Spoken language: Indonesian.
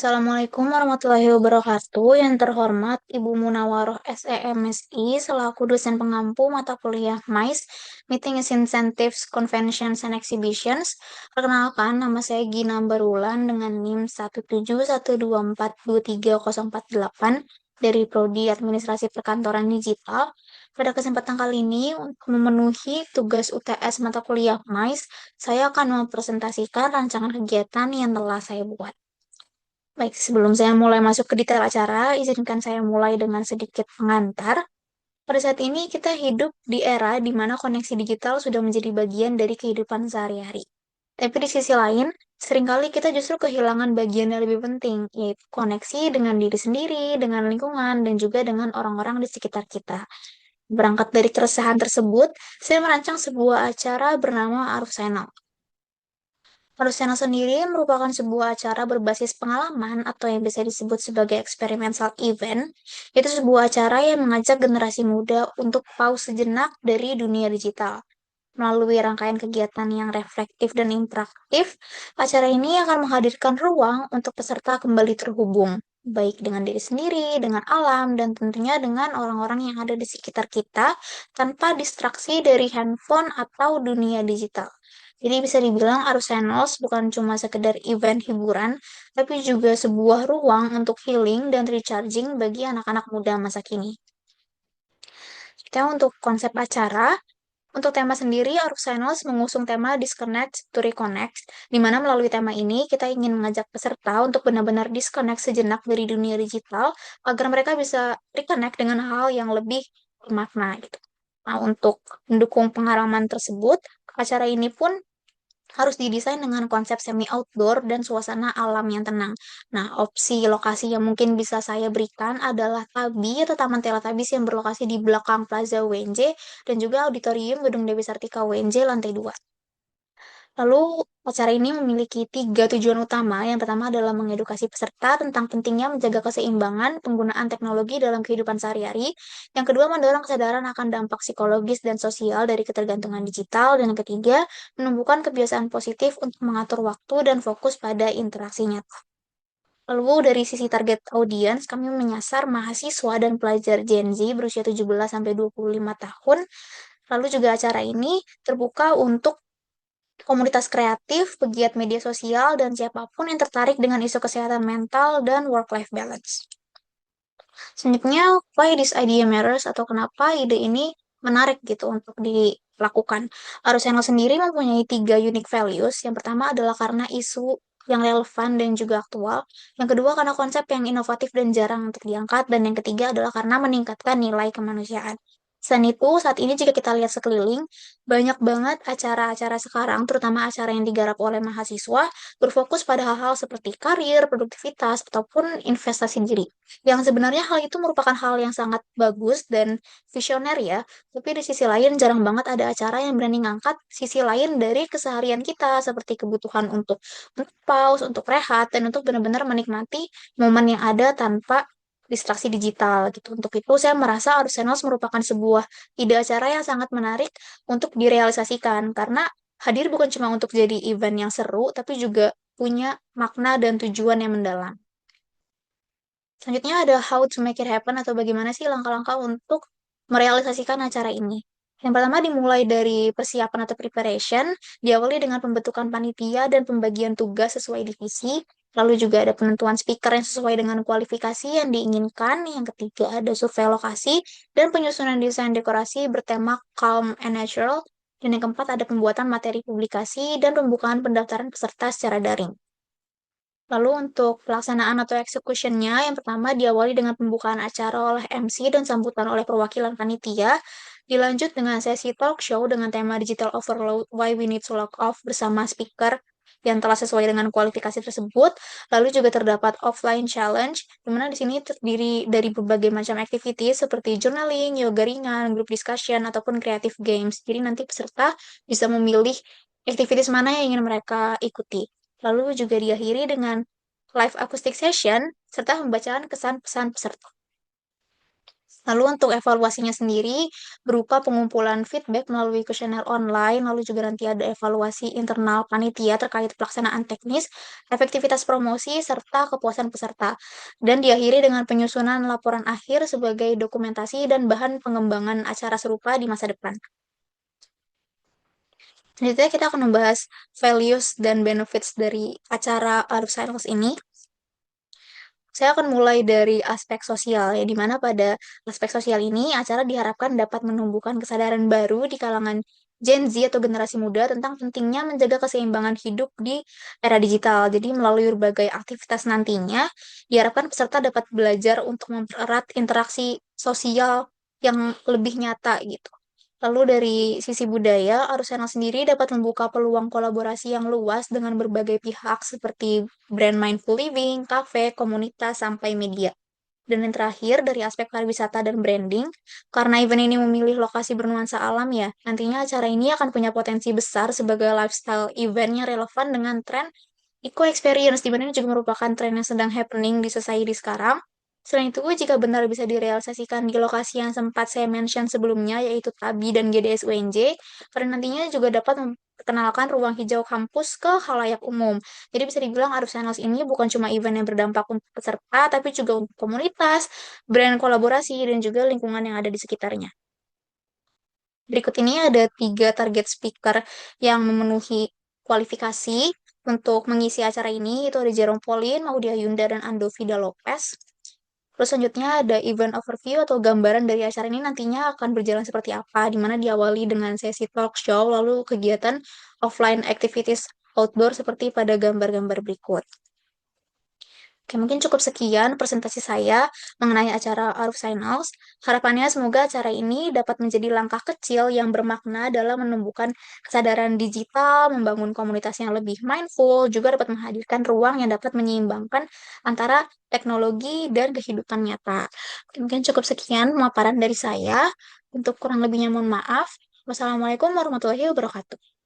Assalamualaikum warahmatullahi wabarakatuh. Yang terhormat Ibu Munawaroh SEMSI selaku dosen pengampu mata kuliah MICE, Meetings, Incentives, Conventions, and Exhibitions. Perkenalkan, nama saya Gina Barulan dengan NIM 17124230448 dari Prodi Administrasi Perkantoran Digital. Pada kesempatan kali ini, untuk memenuhi tugas UTS mata kuliah MICE, saya akan mempresentasikan rancangan kegiatan yang telah saya buat. Baik, sebelum saya mulai masuk ke detail acara, izinkan saya mulai dengan sedikit pengantar. Pada saat ini kita hidup di era di mana koneksi digital sudah menjadi bagian dari kehidupan sehari-hari. Tapi di sisi lain, seringkali kita justru kehilangan bagian yang lebih penting, yaitu koneksi dengan diri sendiri, dengan lingkungan, dan juga dengan orang-orang di sekitar kita. Berangkat dari keresahan tersebut, saya merancang sebuah acara bernama Aruf Channel. Harusnya sendiri merupakan sebuah acara berbasis pengalaman atau yang bisa disebut sebagai experimental event. Itu sebuah acara yang mengajak generasi muda untuk pause sejenak dari dunia digital. Melalui rangkaian kegiatan yang reflektif dan interaktif, acara ini akan menghadirkan ruang untuk peserta kembali terhubung, baik dengan diri sendiri, dengan alam, dan tentunya dengan orang-orang yang ada di sekitar kita, tanpa distraksi dari handphone atau dunia digital. Jadi bisa dibilang Arus Channels bukan cuma sekedar event hiburan, tapi juga sebuah ruang untuk healing dan recharging bagi anak-anak muda masa kini. Kita untuk konsep acara, untuk tema sendiri, Arus Channels mengusung tema Disconnect to Reconnect, di mana melalui tema ini kita ingin mengajak peserta untuk benar-benar disconnect sejenak dari dunia digital, agar mereka bisa reconnect dengan hal yang lebih bermakna gitu. Nah, untuk mendukung pengalaman tersebut, acara ini pun harus didesain dengan konsep semi outdoor dan suasana alam yang tenang. Nah, opsi lokasi yang mungkin bisa saya berikan adalah Tabi atau Taman Teletubbies yang berlokasi di belakang Plaza UNJ dan juga Auditorium Gedung Dewi Sartika UNJ lantai 2. Lalu, acara ini memiliki 3 tujuan utama. Yang pertama adalah mengedukasi peserta tentang pentingnya menjaga keseimbangan penggunaan teknologi dalam kehidupan sehari-hari. Yang kedua, mendorong kesadaran akan dampak psikologis dan sosial dari ketergantungan digital. Dan yang ketiga, menumbuhkan kebiasaan positif untuk mengatur waktu dan fokus pada interaksi nyata. Lalu dari sisi target audiens, kami menyasar mahasiswa dan pelajar Gen Z berusia 17-25 tahun. Lalu juga acara ini terbuka untuk komunitas kreatif, pegiat media sosial, dan siapapun yang tertarik dengan isu kesehatan mental dan work-life balance. Selanjutnya, why this idea matters atau kenapa ide ini menarik gitu untuk dilakukan. Aruseno sendiri mempunyai 3 unique values. Yang pertama adalah karena isu yang relevan dan juga aktual. Yang kedua karena konsep yang inovatif dan jarang untuk diangkat. Dan yang ketiga adalah karena meningkatkan nilai kemanusiaan. Selain itu, saat ini jika kita lihat sekeliling, banyak banget acara-acara sekarang, terutama acara yang digarap oleh mahasiswa, berfokus pada hal-hal seperti karir, produktivitas, ataupun investasi diri. Yang sebenarnya hal itu merupakan hal yang sangat bagus dan visioner ya, tapi di sisi lain jarang banget ada acara yang berani ngangkat sisi lain dari keseharian kita, seperti kebutuhan untuk pause, untuk rehat, dan untuk benar-benar menikmati momen yang ada tanpa distraksi digital gitu. Untuk itu saya merasa Arus Channels merupakan sebuah ide acara yang sangat menarik untuk direalisasikan karena hadir bukan cuma untuk jadi event yang seru, tapi juga punya makna dan tujuan yang mendalam. Selanjutnya ada how to make it happen atau bagaimana sih langkah-langkah untuk merealisasikan acara ini. Yang pertama dimulai dari persiapan atau preparation, diawali dengan pembentukan panitia dan pembagian tugas sesuai divisi. Lalu juga ada penentuan speaker yang sesuai dengan kualifikasi yang diinginkan. Yang ketiga ada survei lokasi dan penyusunan desain dekorasi bertema calm and natural. Dan yang keempat ada pembuatan materi publikasi dan pembukaan pendaftaran peserta secara daring. Lalu untuk pelaksanaan atau execution-nya, yang pertama diawali dengan pembukaan acara oleh MC dan sambutan oleh perwakilan panitia, dilanjut dengan sesi talk show dengan tema Digital Overload, Why We Need to Log Off bersama speaker yang telah sesuai dengan kualifikasi tersebut. Lalu juga terdapat offline challenge, di mana di sini terdiri dari berbagai macam activity seperti journaling, yoga ringan, group discussion, ataupun creative games. Jadi nanti peserta bisa memilih activities mana yang ingin mereka ikuti. Lalu juga diakhiri dengan live acoustic session serta pembacaan kesan pesan peserta. Lalu untuk evaluasinya sendiri berupa pengumpulan feedback melalui kuesioner online, lalu juga nanti ada evaluasi internal panitia terkait pelaksanaan teknis, efektivitas promosi, serta kepuasan peserta. Dan diakhiri dengan penyusunan laporan akhir sebagai dokumentasi dan bahan pengembangan acara serupa di masa depan. Selanjutnya kita akan membahas values dan benefits dari acara Arus Sales ini. Saya akan mulai dari aspek sosial, ya, di mana pada aspek sosial ini acara diharapkan dapat menumbuhkan kesadaran baru di kalangan Gen Z atau generasi muda tentang pentingnya menjaga keseimbangan hidup di era digital. Jadi melalui berbagai aktivitas nantinya, diharapkan peserta dapat belajar untuk mempererat interaksi sosial yang lebih nyata gitu. Lalu dari sisi budaya, Arus Channel sendiri dapat membuka peluang kolaborasi yang luas dengan berbagai pihak seperti brand mindful living, kafe, komunitas, sampai media. Dan yang terakhir, dari aspek pariwisata dan branding, karena event ini memilih lokasi bernuansa alam ya, nantinya acara ini akan punya potensi besar sebagai lifestyle event yang relevan dengan tren Eco experience, di mana ini juga merupakan tren yang sedang happening di society sekarang. Selain itu, jika benar bisa direalisasikan di lokasi yang sempat saya mention sebelumnya, yaitu TABI dan GDS UNJ, pada nantinya juga dapat memperkenalkan ruang hijau kampus ke khalayak umum. Jadi bisa dibilang Arus Channels ini bukan cuma event yang berdampak untuk peserta, tapi juga untuk komunitas, brand kolaborasi, dan juga lingkungan yang ada di sekitarnya. Berikut ini ada 3 target speaker yang memenuhi kualifikasi untuk mengisi acara ini, itu ada Jerome Pauline, Maudia Yunda, dan Ando Vida Lopez. Terus selanjutnya ada event overview atau gambaran dari acara ini nantinya akan berjalan seperti apa, di mana diawali dengan sesi talk show, lalu kegiatan offline activities outdoor seperti pada gambar-gambar berikut. Oke, mungkin cukup sekian presentasi saya mengenai acara Aruf Finals. Harapannya semoga acara ini dapat menjadi langkah kecil yang bermakna dalam menumbuhkan kesadaran digital, membangun komunitas yang lebih mindful, juga dapat menghadirkan ruang yang dapat menyeimbangkan antara teknologi dan kehidupan nyata. Oke, mungkin cukup sekian pemaparan dari saya. Untuk kurang lebihnya mohon maaf. Wassalamualaikum warahmatullahi wabarakatuh.